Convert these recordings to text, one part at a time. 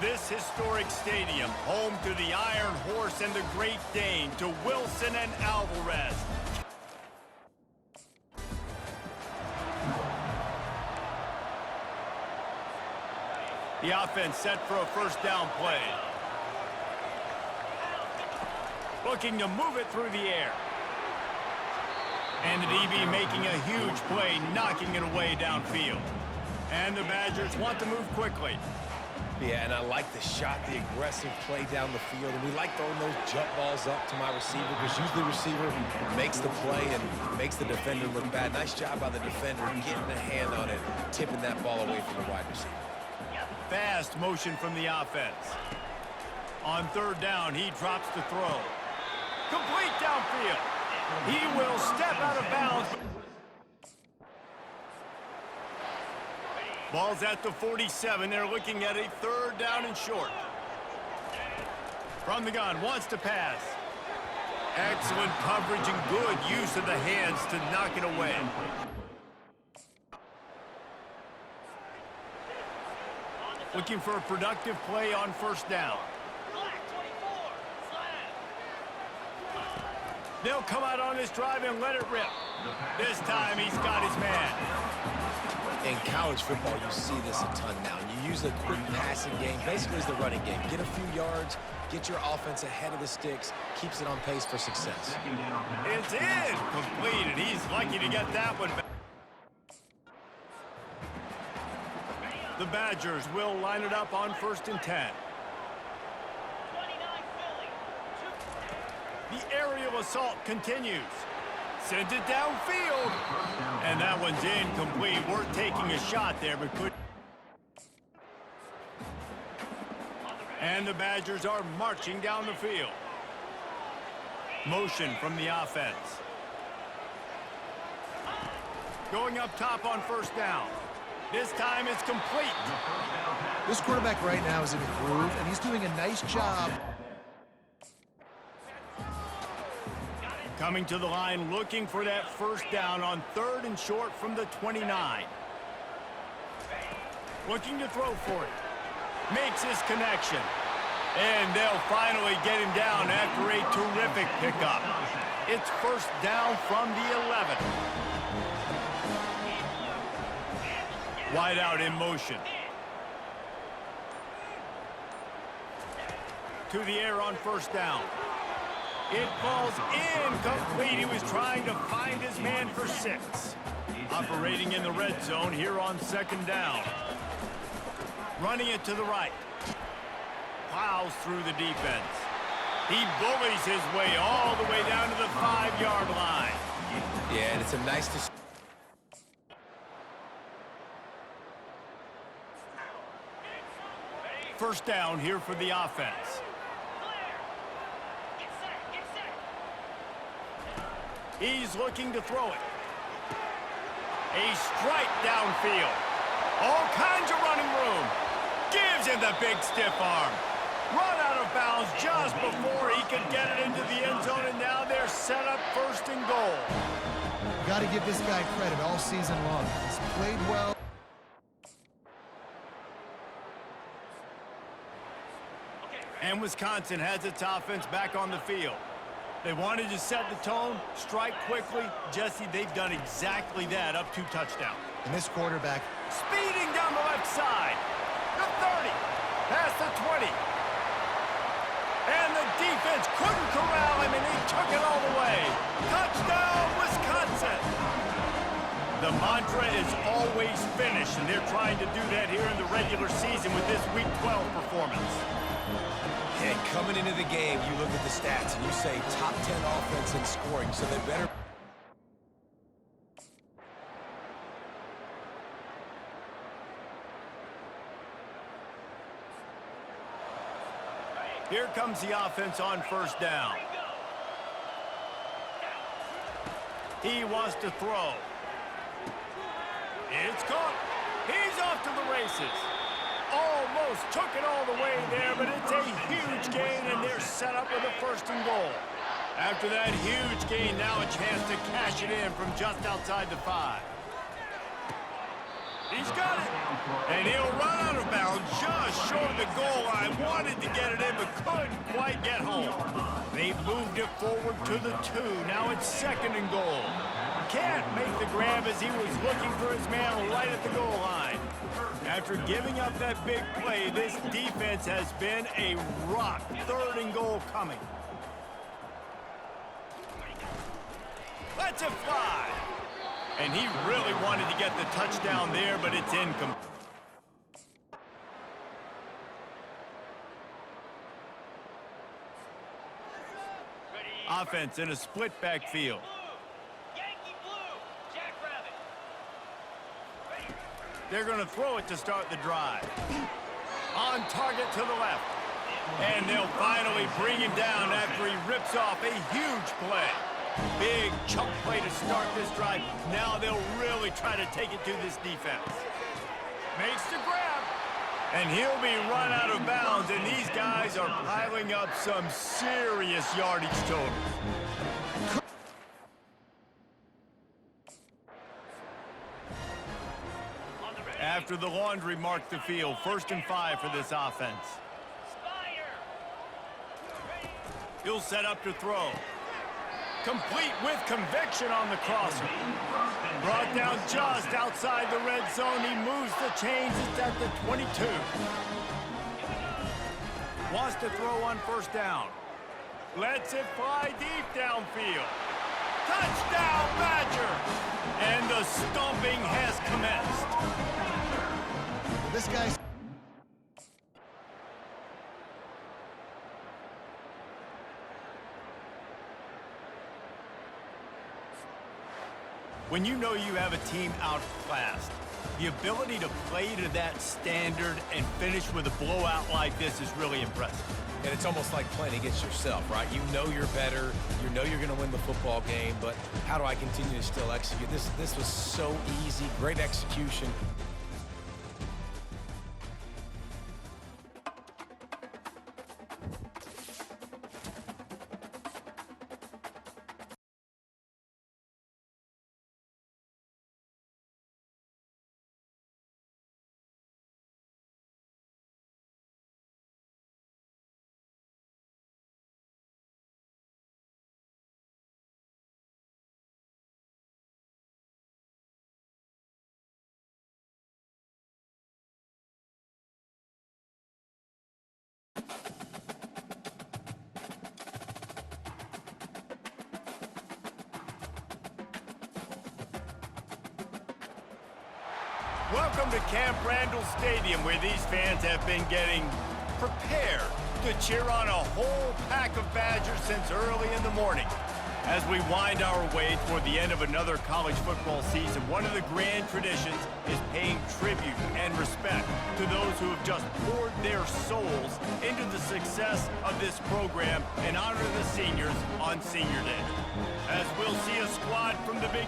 this historic stadium, home to the Iron Horse and the Great Dane, to Wilson and Alvarez. The offense set for a first down play. Looking to move it through the air. And the DB making a huge play, knocking it away downfield. And the Badgers want to move quickly. Yeah, and I like the shot, the aggressive play down the field. And we like throwing those jump balls up to my receiver because usually the receiver makes the play and makes the defender look bad. Nice job by the defender getting a hand on it, tipping that ball away from the wide receiver. Fast motion from the offense. On third down, he drops the throw. Complete downfield. He will step out of bounds. Ball's at the 47. They're looking at a third down and short. From the gun, wants to pass. Excellent coverage and good use of the hands to knock it away. Looking for a productive play on first down. They'll come out on this drive and let it rip. This time he's got his man. In college football, you see this a ton now. You use the quick passing game, basically as the running game. Get a few yards, get your offense ahead of the sticks, keeps it on pace for success. It's in, completed. He's lucky to get that one back. The Badgers will line it up on 1st and 10. The aerial assault continues. Sends it downfield. And that one's incomplete. Worth taking a shot there, but could. And the Badgers are marching down the field. Motion from the offense. Going up top on first down. This time it's complete. This quarterback right now is in a groove, and he's doing a nice job. Coming to the line, looking for that first down on 3rd and short from the 29. Looking to throw for it. Makes his connection. And they'll finally get him down after a terrific pickup. It's first down from the 11. Wide out in motion. To the air on first down. It falls incomplete. He was trying to find his man for 6. Operating in the red zone here on 2nd down. Running it to the right. Plows through the defense. He bullies his way all the way down to the 5-yard line. Yeah, and it's a nice decision. First down here for the offense. He's looking to throw it. A strike downfield. All kinds of running room. Gives him the big stiff arm. Run out of bounds just before he could get it into the end zone, and now they're set up 1st and goal. Got to give this guy credit all season long. He's played well. And Wisconsin has its offense back on the field. They wanted to set the tone, strike quickly. Jesse, they've done exactly that, up 2 touchdowns. And this quarterback speeding down the left side. The 30, past the 20. And the defense couldn't corral him, and he took it all the way. Touchdown, Wisconsin! The mantra is always finish, and they're trying to do that here in the regular season with this Week 12 performance. And coming into the game, you look at the stats and you say top 10 offense in scoring, so they better. Here comes the offense on first down. He wants to throw. It's caught. He's off to the races. Almost took it all the way there, but it's a huge gain, and they're set up with a 1st and goal. After that huge gain, now a chance to cash it in from just outside the 5. He's got it. And he'll run out of bounds just short of the goal line. Wanted to get it in, but couldn't quite get home. They've moved it forward to the 2. Now it's 2nd and goal. Can't make the grab as he was looking for his man right at the goal line. After giving up that big play, this defense has been a rock. 3rd and goal coming. Lets it fly. And he really wanted to get the touchdown there, but it's incomplete. Offense in a split backfield. They're going to throw it to start the drive. On target to the left. And they'll finally bring him down after he rips off a huge play. Big chunk play to start this drive. Now they'll really try to take it to this defense. Makes the grab. And he'll be run out of bounds, and these guys are piling up some serious yardage totals. After the laundry marked the field, 1st and 5 for this offense. He'll set up to throw. Complete with conviction on the crosser. Brought down just outside the red zone. He moves the chains. It's at the 22. Wants to throw on 1st down. Lets it fly deep downfield. Touchdown, Badger! And the stomping has commenced. This guy's... When you know you have a team outclassed, the ability to play to that standard and finish with a blowout like this is really impressive. And it's almost like playing against yourself, right? You know you're better. You know you're going to win the football game, but how do I continue to still execute? This was so easy. Great execution. Welcome to Camp Randall Stadium, where these fans have been getting prepared to cheer on a whole pack of Badgers since early in the morning. As we wind our way toward the end of another college football season, one of the grand traditions is paying tribute and respect to those who have just poured their souls into the success of this program and honor the seniors on Senior Day. As we'll see a squad from the Big...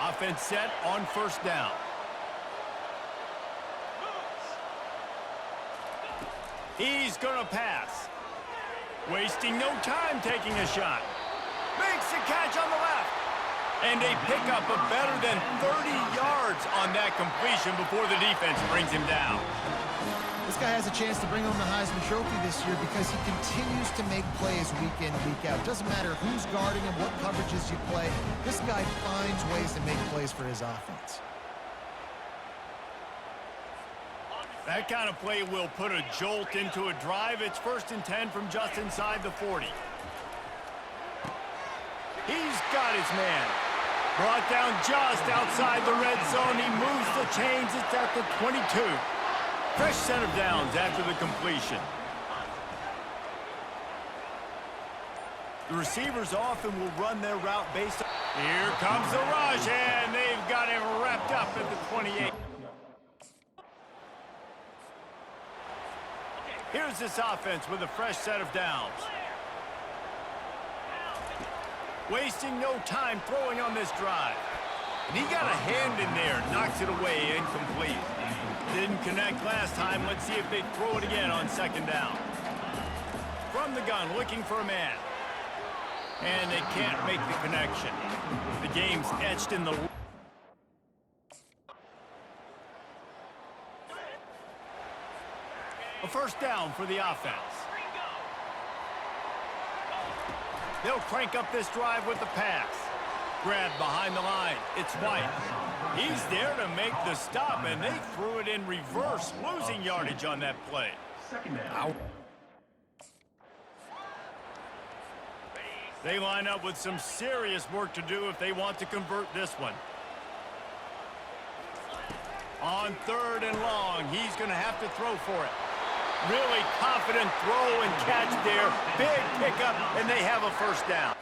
Offense set on 1st down. He's gonna pass. Wasting no time taking a shot. Makes the catch on the left. And a pickup of better than 30 yards on that completion before the defense brings him down. This guy has a chance to bring home the Heisman Trophy this year because he continues to make plays week in, week out. Doesn't matter who's guarding him, what coverages you play. This guy finds ways to make plays for his offense. That kind of play will put a jolt into a drive. It's 1st and 10 from just inside the 40. He's got his man. Brought down just outside the red zone. He moves the chains. It's at the 22. Fresh set of downs after the completion. The receivers often will run their route based on... Here comes the rush, and they've got him wrapped up at the 28. Here's this offense with a fresh set of downs. Wasting no time throwing on this drive. And he got a hand in there, knocks it away, incomplete. Didn't connect last time. Let's see if they throw it again on 2nd down. From the gun, looking for a man. And they can't make the connection. The game's etched in the... A first down for the offense. They'll crank up this drive with the pass. Grabbed behind the line. It's White. He's there to make the stop, and they threw it in reverse, losing yardage on that play. Out. They line up with some serious work to do if they want to convert this one. On 3rd and long, he's going to have to throw for it. Really confident throw and catch there. Big pickup, and they have a first down.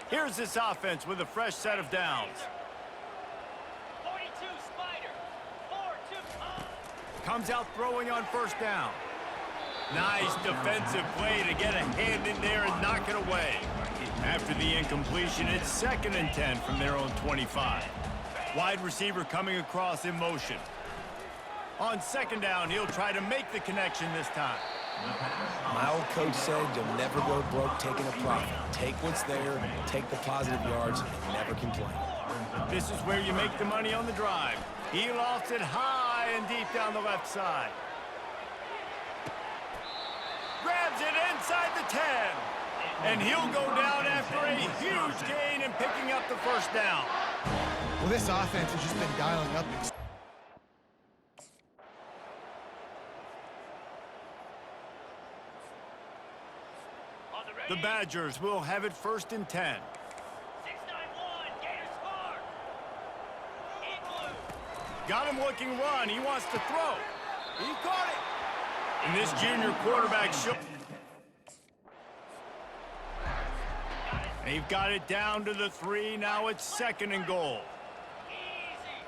Here's this offense with a fresh set of downs. 42 Spider. 4-2. Comes out throwing on first down. Nice defensive play to get a hand in there and knock it away. After the incompletion, it's 2nd and 10 from their own 25. Wide receiver coming across in motion. On 2nd down, he'll try to make the connection this time. My old coach said you'll never go broke taking a profit. Take what's there, take the positive yards, and never complain. This is where you make the money on the drive. He lofts it high and deep down the left side. Grabs it inside the 10. And he'll go down after a huge gain and picking up the first down. Well, this offense has just been dialing up. The Badgers will have it 1st and 10. 6-9-1. Gators score. Igloo. Got him looking run. He wants to throw. He caught it. And this junior quarterback show. They've got it down to the 3. Now it's 2nd and goal. Easy.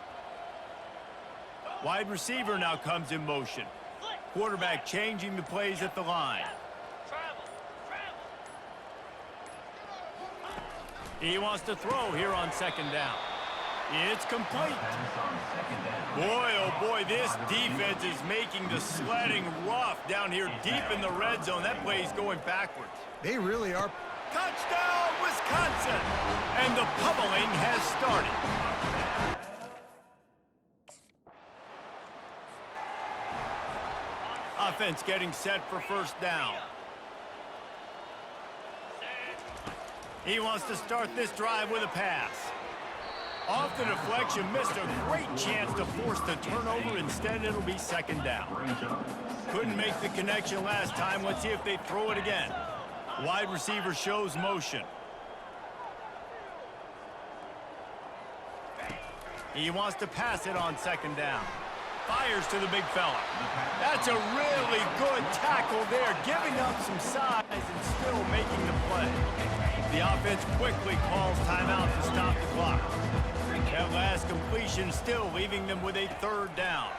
Wide receiver now comes in motion. Quarterback changing the plays at the line. Travel. Travel. He wants to throw here on 2nd down. It's complete. Boy, oh boy, this defense is making the sledding rough down here deep in the red zone. That play's going backwards. They really are. Touchdown, Wisconsin! And the pummeling has started. Offense getting set for first down. He wants to start this drive with a pass. Off the deflection, missed a great chance to force the turnover. Instead, it'll be 2nd down. Couldn't make the connection last time. Let's see if they throw it again. Wide receiver shows motion. He wants to pass it on 2nd down. Fires to the big fella. That's a really good tackle there, giving up some size and still making the play. The offense quickly calls timeout to stop the clock. That last completion still leaving them with a 3rd down.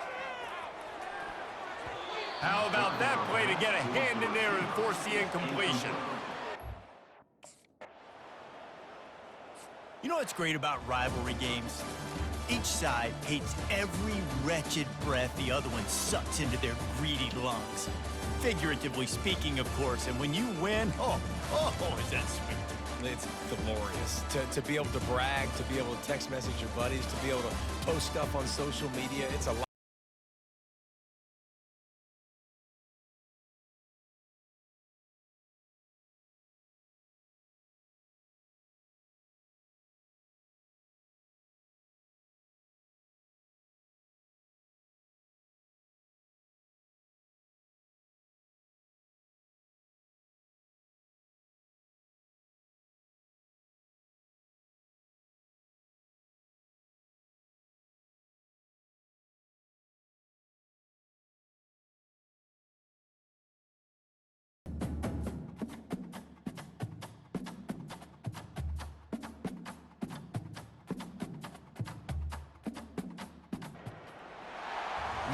How about that play to get a hand in there and force the incompletion? You know what's great about rivalry games? Each side hates every wretched breath the other one sucks into their greedy lungs. Figuratively speaking, of course, and when you win, oh, is that sweet. It's glorious. To be able to brag, to be able to text message your buddies, to be able to post stuff on social media, it's a lot.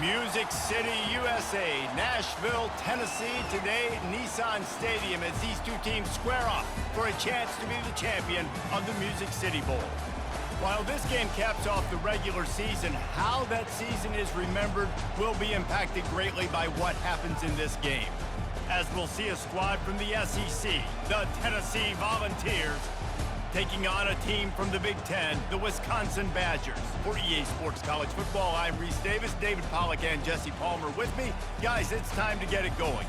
Music City, USA, Nashville, Tennessee, today at Nissan Stadium as these two teams square off for a chance to be the champion of the Music City Bowl. While this game caps off the regular season, how that season is remembered will be impacted greatly by what happens in this game. As we'll see a squad from the SEC, the Tennessee Volunteers, taking on a team from the Big Ten, the Wisconsin Badgers. For EA Sports College Football, I'm Reese Davis, David Pollack and Jesse Palmer with me. Guys, it's time to get it going.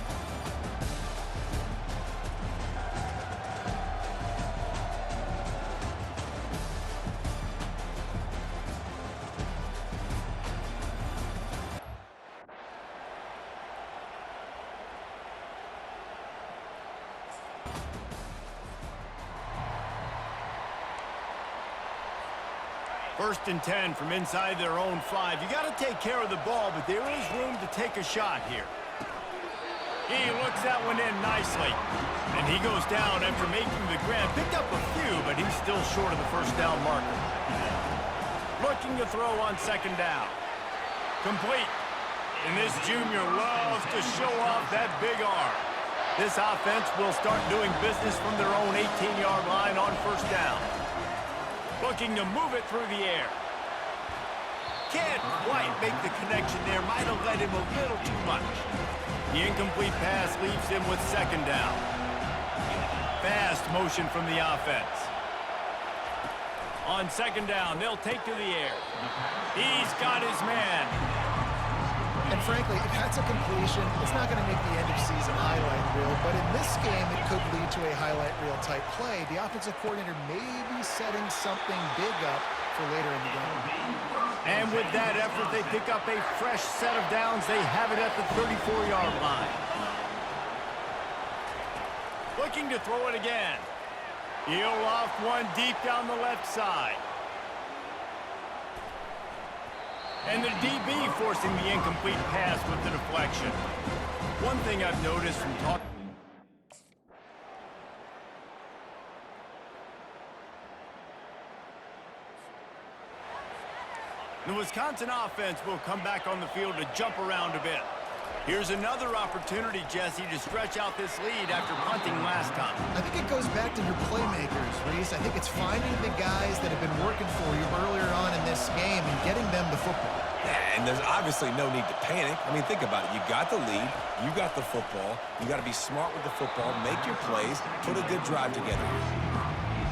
First and 10 from inside their own 5. You got to take care of the ball, but there is room to take a shot here. He looks that one in nicely. And he goes down after making the grab. Picked up a few, but he's still short of the first down marker. Looking to throw on second down. Complete. And this junior loves to show off that big arm. This offense will start doing business from their own 18-yard line on first down. Looking to move it through the air. Can't quite make the connection there. Might have led him a little too much. The incomplete pass leaves him with second down. Fast motion from the offense. On second down, they'll take to the air. He's got his man. And frankly, if that's a completion, it's not going to make the end-of-season highlight reel. But in this game, it could lead to a highlight reel type play. The offensive coordinator may be setting something big up for later in the game. And with that effort, they pick up a fresh set of downs. They have it at the 34-yard line. Looking to throw it again. He'll loft one deep down the left side. And the DB forcing the incomplete pass with the deflection. One thing I've noticed from talking... The Wisconsin offense will come back on the field to jump around a bit. Here's another opportunity, Jesse, to stretch out this lead after punting last time. I think it goes back to your playmakers, Reese. I think it's finding the guys that have been working for you earlier on in this game and getting them the football. Yeah, and there's obviously no need to panic. I mean, think about it. You got the lead. You got the football. You got to be smart with the football, make your plays, put a good drive together.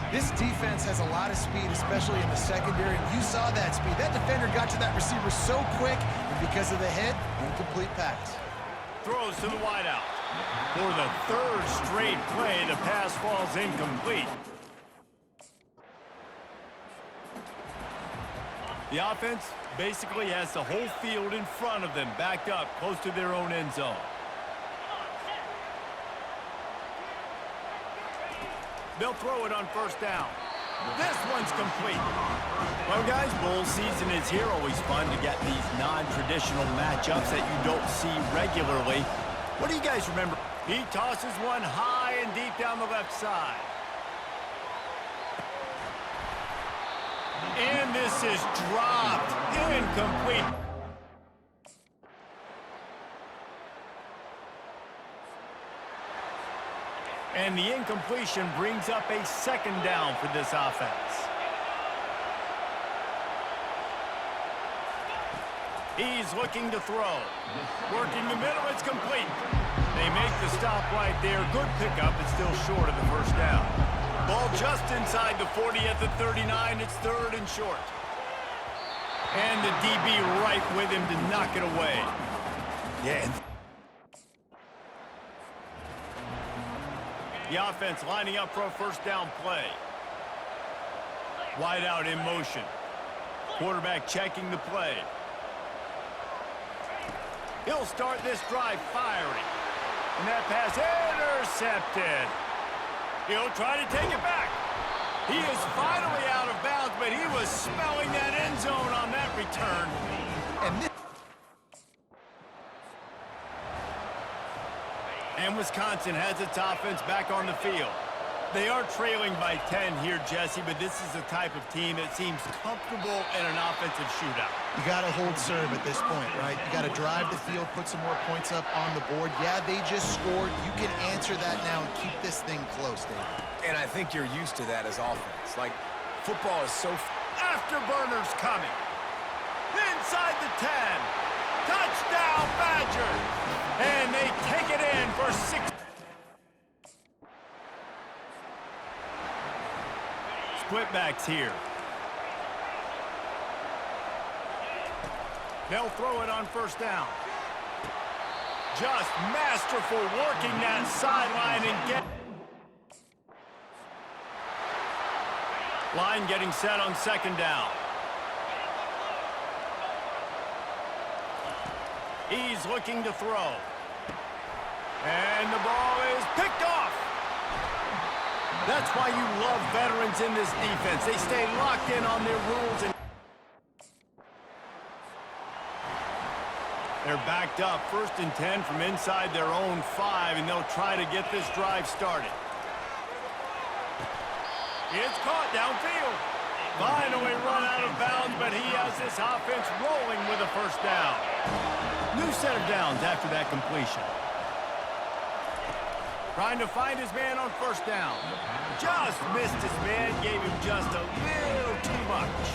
This defense has a lot of speed, especially in the secondary. You saw that speed. That defender got to that receiver so quick, and because of the hit, incomplete pass. Throws to the wideout. For the third straight play, the pass falls incomplete. The offense basically has the whole field in front of them, backed up close to their own end zone. They'll throw it on first down. This one's complete. Well, guys, bowl season is here. Always fun to get these non-traditional matchups that you don't see regularly. What do you guys remember? He tosses one high and deep down the left side. And this is dropped. Incomplete. And the incompletion brings up a second down for this offense. He's looking to throw. Working the middle, it's complete. They make the stop right there. Good pickup, but still short of the first down. Ball just inside the 40 at the 39. It's third and short. And the DB right with him to knock it away. Yeah. The offense lining up for a first down play. Wide out in motion. Quarterback checking the play. He'll start this drive firing. And that pass intercepted. He'll try to take it back. He is finally out of bounds, but he was smelling that end zone on that return. And Wisconsin has its offense back on the field. They are trailing by 10 here, Jesse, but this is the type of team that seems comfortable in an offensive shootout. You got to hold serve at this point, right? You got to drive the field, put some more points up on the board. Yeah, they just scored. You can answer that now and keep this thing close, David. And I think you're used to that as offense. Like, football is so... Afterburners coming. Inside the 10. Touchdown, Badgers. And they take it in for 6. Split backs here. They'll throw it on first down. Just masterful working that sideline and get... Line getting set on second down. He's looking to throw. And the ball is picked off. That's why you love veterans in this defense. They stay locked in on their rules. And they're backed up, 1st and 10 from inside their own 5, and they'll try to get this drive started. It's caught downfield. Finally run out of bounds, but he has this offense rolling with a first down. New set of downs after that completion. Trying to find his man on first down. Just missed his man, gave him just a little too much.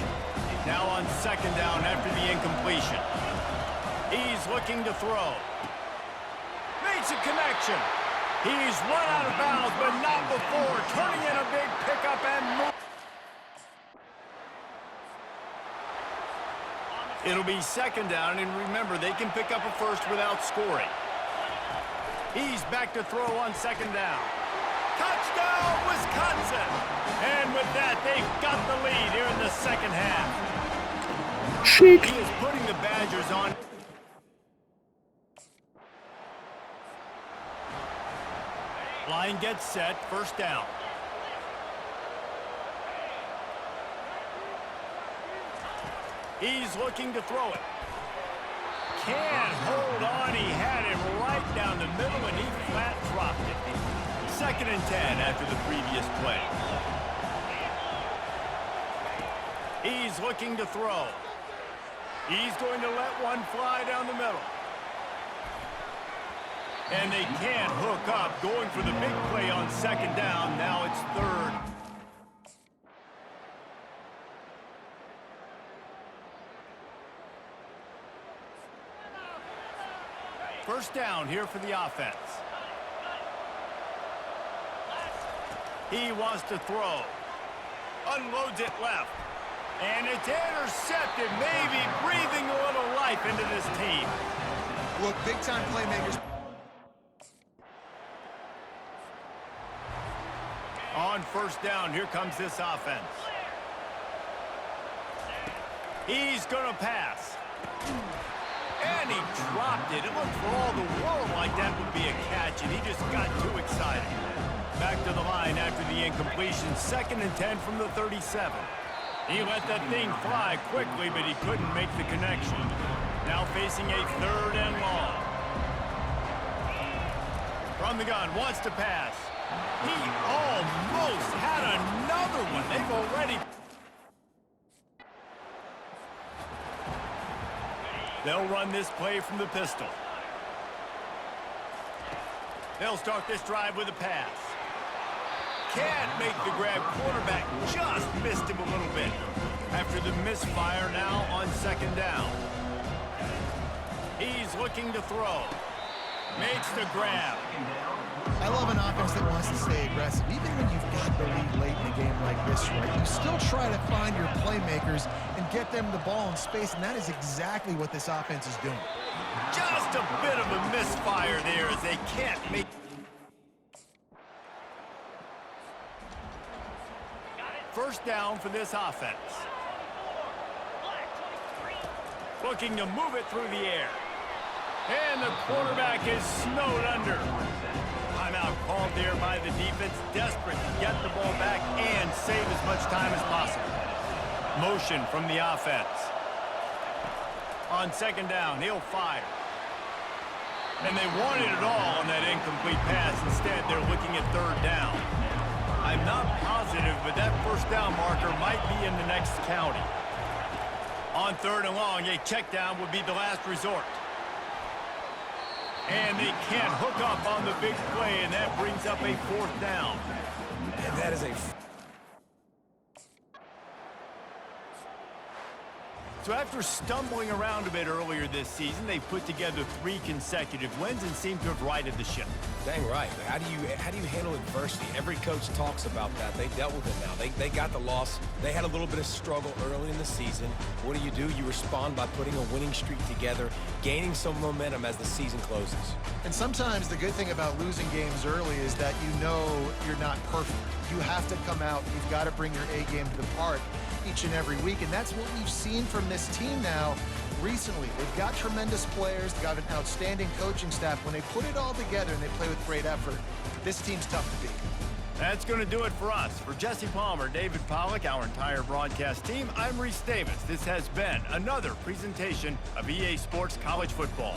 Now on second down after the incompletion. He's looking to throw. Makes a connection. He's run out of bounds, but not before. Turning in a big pickup and move. It'll be second down, and remember, they can pick up a first without scoring. He's back to throw on second down. Touchdown, Wisconsin! And with that, they've got the lead here in the second half. He is putting the Badgers on. Line gets set, first down. He's looking to throw it. Can't hold on. He had it right down the middle, and he flat dropped it. 2nd and 10 after the previous play. He's looking to throw. He's going to let one fly down the middle. And they can't hook up, going for the big play on second down. Now it's 3rd. First down here for the offense. He wants to throw. Unloads it left. And it's intercepted, maybe breathing a little life into this team. Look, big-time playmakers. On first down, here comes this offense. He's going to pass. And he dropped it. It looked for all the world like that would be a catch, and he just got too excited. Back to the line after the incompletion. 2nd and 10 from the 37. He let that thing fly quickly, but he couldn't make the connection. Now facing a 3rd and long. From the gun, wants to pass. He almost had another one. They've already... They'll run this play from the pistol. They'll start this drive with a pass. Can't make the grab. Quarterback just missed him a little bit. After the misfire, now on second down. He's looking to throw. Makes the grab. I love an offense that wants to stay aggressive. Even when you've got the lead late in the game like this, right, you still try to find your playmakers and get them the ball in space, and that is exactly what this offense is doing. Just a bit of a misfire there as they can't make... First down for this offense. Looking to move it through the air. And the quarterback is snowed under. Timeout called there by the defense, desperate to get the ball back and save as much time as possible. Motion from the offense. On second down, he'll fire. And they wanted it all on that incomplete pass. Instead, they're looking at 3rd down. I'm not positive, but that first down marker might be in the next county. On 3rd and long, a check down would be the last resort. And they can't hook up on the big play, and that brings up a 4th down. And that is a... So after stumbling around a bit earlier this season, they've put together 3 consecutive wins and seem to have righted the ship. Dang right. How do you handle adversity? Every coach talks about that. They dealt with it now. They got the loss. They had a little bit of struggle early in the season. What do? You respond by putting a winning streak together, gaining some momentum as the season closes. And sometimes the good thing about losing games early is that you know you're not perfect. You have to come out. You've got to bring your A game to the park each and every week, and that's what we've seen from this team now recently. They've got tremendous players, they've got an outstanding coaching staff. When they put it all together and they play with great effort, this team's tough to beat. That's going to do it for us. For Jesse Palmer, David Pollack, our entire broadcast team, I'm Reese Davis. This has been another presentation of EA Sports College Football.